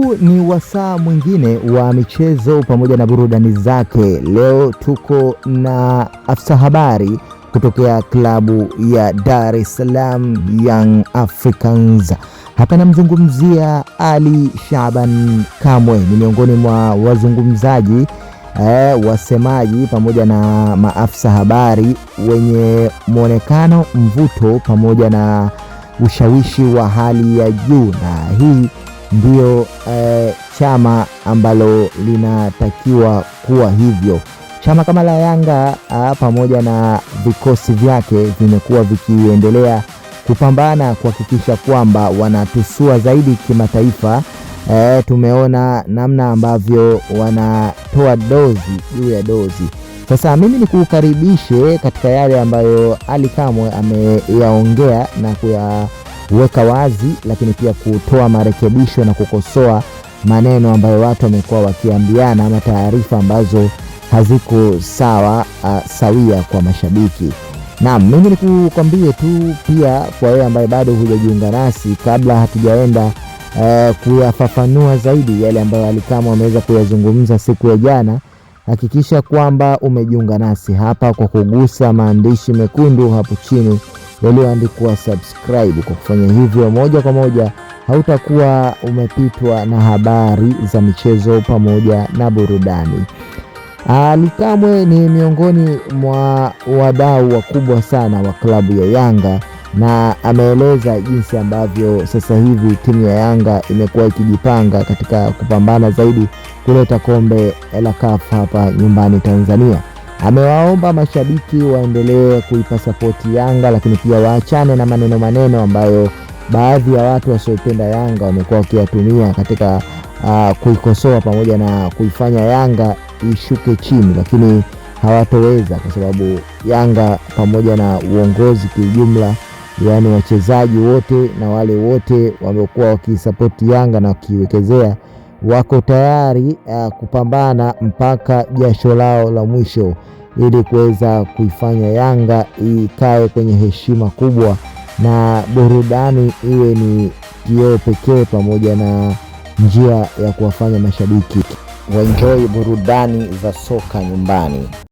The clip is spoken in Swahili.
Huu ni wasaa mwingine wa michezo pamoja na burudani zake. Leo tuko na afisa habari kutokea klabu ya Dar es Salaam Young Africans. Hapa namzungumzia Ali Shaban Kamwe, ni miongoni mwa wazungumzaji wasemaji pamoja na maafisa habari wenye muonekano, mvuto pamoja na ushawishi wa hali ya juu, na hii ndio chama ambalo linatakiwa kuwa hivyo. Chama kama la Yanga pamoja na vikosi vyake vimekuwa vikiendelea kupambana kuhakikisha kwamba wanatusua zaidi kimataifa. Tumeona namna ambavyo wanatoa dozi juu ya dozi. Sasa mimi nikukaribishe katika yale ambayo Ali Kamwe ameyaongea na kuyaweka wazi, lakini pia kutoa marekebisho na kukosoa maneno ambayo watu wamekuwa wakiambiana ama taarifa ambazo haziko sawia kwa mashabiki. Naam, mimi nikukwambie tu pia kwa wewe ambaye bado hujajiunga nasi, kabla hatujaenda kuyafafanua zaidi yale ambayo Ali Kamwe ameweza kuyazungumza siku ya jana, hakikisha kwamba umejiunga nasi hapa kwa kugusa maandishi mekundu hapo chini yaliyoandikwa subscribe. Kwa kufanya hivyo, moja kwa moja hautakuwa umepitwa na habari za michezo pamoja na burudani. Ali Kamwe ni miongoni mwa wadau wakubwa sana wa klabu ya Yanga, na ameeleza jinsi ambavyo sasa hivi timu ya Yanga imekuwa ikijipanga katika kupambana zaidi kuleta kombe la CAF hapa nyumbani Tanzania. Amewaomba mashabiki waendelee kuipa sapoti Yanga, lakini pia waachane na maneno ambayo baadhi ya watu wasiopenda Yanga wamekuwa wakiyatumia katika kuikosoa pamoja na kuifanya Yanga ishuke chini, lakini hawatoweza kwa sababu Yanga pamoja na uongozi kiujumla, yani wachezaji wote na wale wote wamekuwa wakisapoti Yanga na wakiwekezea, wako tayari kupambana mpaka jasho lao la mwisho ili kuweza kuifanya Yanga ikae kwenye heshima kubwa na burudani iwe ni kioo pekee pamoja na njia ya kuwafanya mashabiki waenjoy burudani za soka nyumbani.